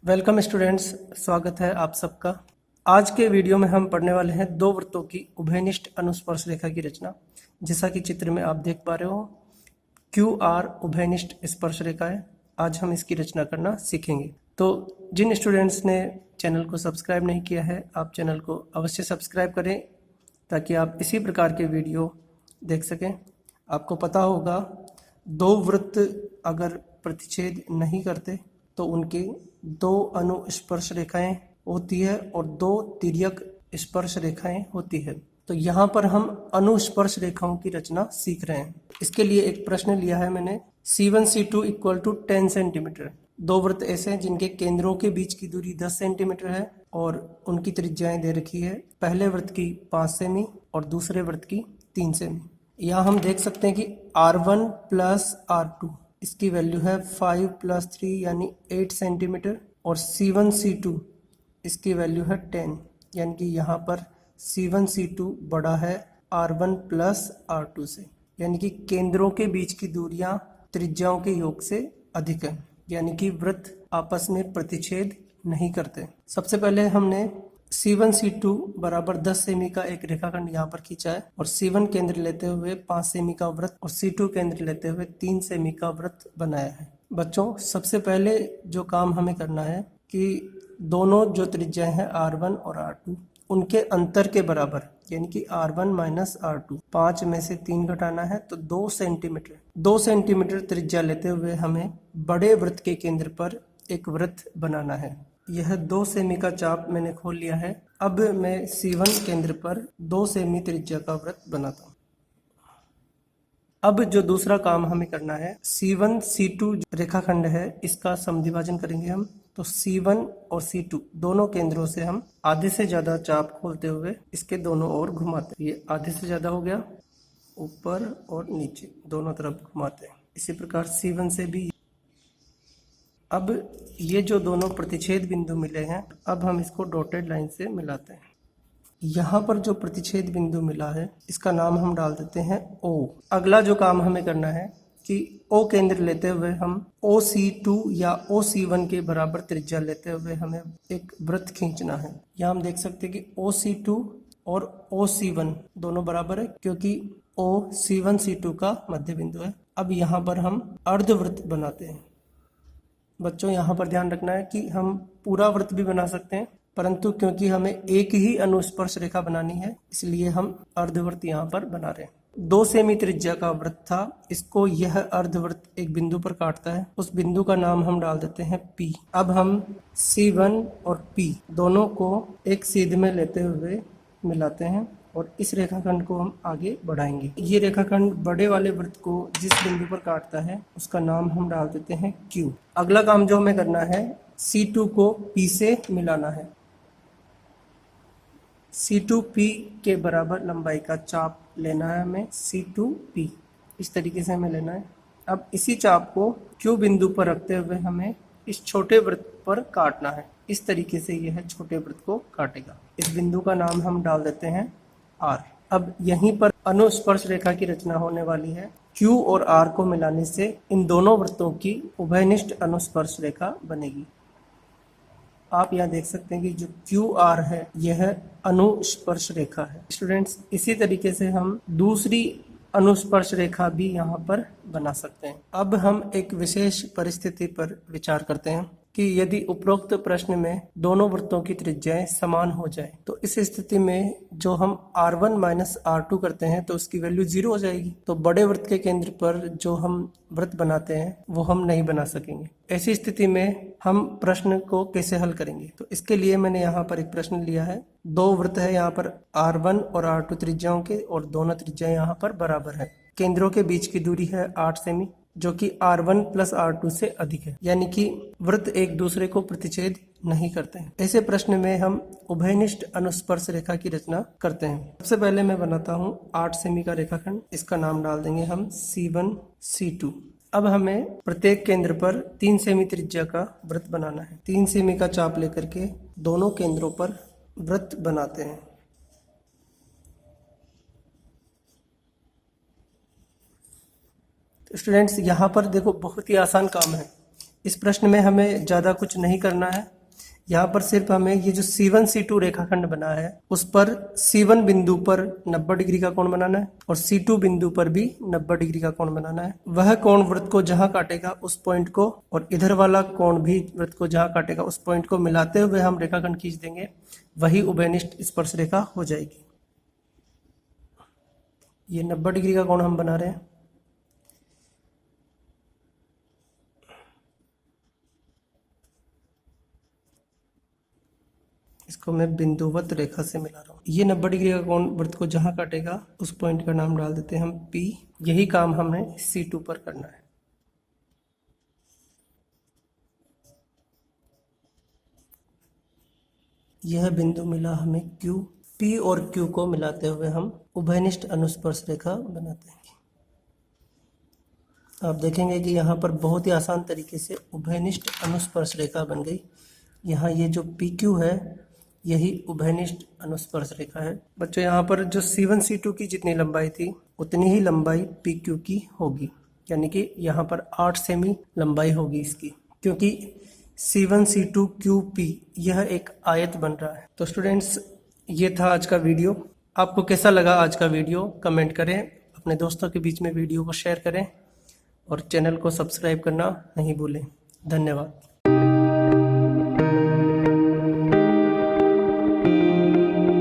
Welcome students, स्वागत है आप सबका। आज के वीडियो में हम पढ़ने वाले हैं दो वृत्तों की उभयनिष्ठ अनुस्पर्श रेखा की रचना। जैसा कि चित्र में आप देख पा रहे हो, क्यू आर उभयनिष्ठ स्पर्श रेखा है। आज हम इसकी रचना करना सीखेंगे। तो जिन स्टूडेंट्स ने चैनल को सब्सक्राइब नहीं किया है, आप चैनल को अवश्य सब्सक्राइब करें ताकि आप इसी प्रकार के वीडियो देख सकें। आपको पता होगा, दो वृत्त अगर प्रतिच्छेद नहीं करते तो उनके दो अनुस्पर्श रेखाएं होती है और दो तिर्यक स्पर्श रेखाएं होती है। तो यहाँ पर हम अनुस्पर्श रेखाओं की रचना सीख रहे हैं। इसके लिए एक प्रश्न लिया है मैंने, C1 C2 equal to 10 centimetre. दो वृत्त ऐसे हैं जिनके केंद्रों के बीच की दूरी 10 सेंटीमीटर है और उनकी त्रिज्याएं दे रखी है। पहले वृत्त की 5 सेमी और दूसरे वृत्त की 3 सेमी। यहाँ हम देख सकते हैं कि R1 प्लस R2 इसकी वैल्यू है 5 प्लस 3 यानी 8 सेंटीमीटर और C1 C2 इसकी वैल्यू है 10, यानी कि यहाँ पर C1 C2 बड़ा है R1 प्लस R2 से, यानी कि केंद्रों के बीच की दूरियां त्रिज्याओं के योग से अधिक है, यानी कि वृत्त आपस में प्रतिच्छेद नहीं करते। सबसे पहले हमने C1 C2 बराबर 10 सेमी का एक रेखाखंड यहाँ पर खींचा है और C1 केंद्र लेते हुए 5 सेमी का वृत्त और C2 केंद्र लेते हुए 3 सेमी का वृत्त बनाया है। बच्चों, सबसे पहले जो काम हमें करना है कि दोनों जो त्रिज्याएं हैं R1 और R2 उनके अंतर के बराबर, यानी कि R1 माइनस R2, 5 में से 3 घटाना है तो 2 सेंटीमीटर त्रिज्या लेते हुए हमें बड़े वृत्त के केंद्र पर एक वृत्त बनाना है। यह 2 सेमी का चाप मैंने खोल लिया है। अब मैं C1 केंद्र पर 2 सेमी त्रिज्या का वृत्त बनाता हूँ। अब जो दूसरा काम हमें करना है, C1 C2 रेखाखंड है, इसका समद्विभाजन करेंगे हम। तो C1 और C2 दोनों केंद्रों से हम आधे से ज्यादा चाप खोलते हुए इसके दोनों ओर घुमाते हैं। ये आधे से ज्यादा हो गया, ऊपर और नीचे दोनों तरफ घुमाते हैं। इसी प्रकार C1 से भी। अब ये जो दोनों प्रतिच्छेद बिंदु मिले हैं, अब हम इसको डॉटेड लाइन से मिलाते हैं। यहाँ पर जो प्रतिच्छेद बिंदु मिला है इसका नाम हम डाल देते हैं O। अगला जो काम हमें करना है कि O केंद्र लेते हुए हम OC2 या OC1 के बराबर त्रिज्या लेते हुए हमें एक वृत्त खींचना है। यहाँ हम देख सकते हैं कि OC2 और OC1 दोनों बराबर है क्योंकि O C1 C2 का मध्य बिंदु है। अब यहाँ पर हम अर्धवृत्त बनाते हैं। बच्चों, यहाँ पर ध्यान रखना है कि हम पूरा वृत्त भी बना सकते हैं, परंतु क्योंकि हमें एक ही अनुस्पर्श रेखा बनानी है इसलिए हम अर्धवृत्त यहाँ पर बना रहे हैं। 2 सेमी त्रिज्या का वृत्त था, इसको यह अर्धवृत्त एक बिंदु पर काटता है। उस बिंदु का नाम हम डाल देते हैं P। अब हम C1 और P दोनों को एक सीध में लेते हुए मिलाते हैं और इस रेखाखंड को हम आगे बढ़ाएंगे। ये रेखाखंड बड़े वाले वृत्त को जिस बिंदु पर काटता है उसका नाम हम डाल देते हैं Q। अगला काम जो हमें करना है, C2 को P से मिलाना है। C2P के बराबर लंबाई का चाप लेना है हमें, C2P इस तरीके से हमें लेना है। अब इसी चाप को Q बिंदु पर रखते हुए हमें इस छोटे वृत्त पर काटना है। इस तरीके से यह छोटे वृत्त को काटेगा। इस बिंदु का नाम हम डाल देते हैं R। अब यहीं पर अनुस्पर्श रेखा की रचना होने वाली है। Q और R को मिलाने से इन दोनों वृत्तों की उभयनिष्ठ अनुस्पर्श रेखा बनेगी। आप यहाँ देख सकते हैं कि जो QR है यह अनुस्पर्श रेखा है। स्टूडेंट्स, इसी तरीके से हम दूसरी अनुस्पर्श रेखा भी यहाँ पर बना सकते हैं। अब हम एक विशेष परिस्थिति पर विचार करते हैं कि यदि उपरोक्त प्रश्न में दोनों वृत्तों की त्रिज्याएं समान हो जाए तो इस स्थिति में जो हम R1 माइनस R2 करते हैं तो उसकी वैल्यू 0 हो जाएगी। तो बड़े वृत्त के केंद्र पर जो हम वृत्त बनाते हैं वो हम नहीं बना सकेंगे। ऐसी स्थिति में हम प्रश्न को कैसे हल करेंगे? तो इसके लिए मैंने यहाँ पर एक प्रश्न लिया है। दो वृत्त है यहाँ पर R1 और R2 त्रिज्याओं के और दोनों त्रिज्याएं यहाँ पर बराबर है। केंद्रों के बीच की दूरी है 8 सेमी जो कि R1 प्लस R2 से अधिक है, यानी कि वृत्त एक दूसरे को प्रतिच्छेद नहीं करते हैं। ऐसे प्रश्न में हम उभयनिष्ठ अनुस्पर्श रेखा की रचना करते हैं। सबसे पहले मैं बनाता हूँ 8 सेमी का रेखाखंड। इसका नाम डाल देंगे हम C1 C2। अब हमें प्रत्येक केंद्र पर 3 सेमी त्रिज्या का वृत्त बनाना है। 3 सेमी का चाप लेकर के दोनों केंद्रों पर वृत्त बनाते हैं। स्टूडेंट्स, यहाँ पर देखो बहुत ही आसान काम है। इस प्रश्न में हमें ज़्यादा कुछ नहीं करना है, यहाँ पर सिर्फ हमें ये जो C1 C2 रेखाखंड बना है उस पर C1 बिंदु पर 90 डिग्री का कोण बनाना है और C2 बिंदु पर भी 90 डिग्री का कोण बनाना है। वह कोण वृत्त को जहां काटेगा उस पॉइंट को और इधर वाला कोण भी वृत्त को जहां काटेगा उस पॉइंट को मिलाते हुए हम रेखाखंड खींच देंगे, वही उभयनिष्ठ स्पर्श रेखा हो जाएगी। ये 90 डिग्री का कोण हम बना रहे हैं। इसको मैं बिंदुवत रेखा से मिला रहा हूँ। ये 90 डिग्री का कोण वृत्त को जहां काटेगा उस पॉइंट का नाम डाल देते हैं हम P। यही काम हमने C2 पर करना है। यह बिंदु मिला हमें Q। P और Q को मिलाते हुए हम उभयनिष्ठ अनुस्पर्श रेखा बनाते हैं। आप देखेंगे कि यहाँ पर बहुत ही आसान तरीके से उभयनिष्ठ अनुस्पर्श रेखा बन गई। यहाँ ये जो PQ है यही उभयनिष्ठ अनुस्पर्श रेखा है। बच्चों यहाँ पर जो C1 C2 की जितनी लंबाई थी उतनी ही लंबाई PQ की होगी, यानी कि यहाँ पर 8 सेमी लंबाई होगी इसकी, क्योंकि C1 C2 QP यह एक आयत बन रहा है। तो स्टूडेंट्स ये था आज का वीडियो। आपको कैसा लगा आज का वीडियो कमेंट करें, अपने दोस्तों के बीच में वीडियो को शेयर करें और चैनल को सब्सक्राइब करना नहीं भूलें। धन्यवाद।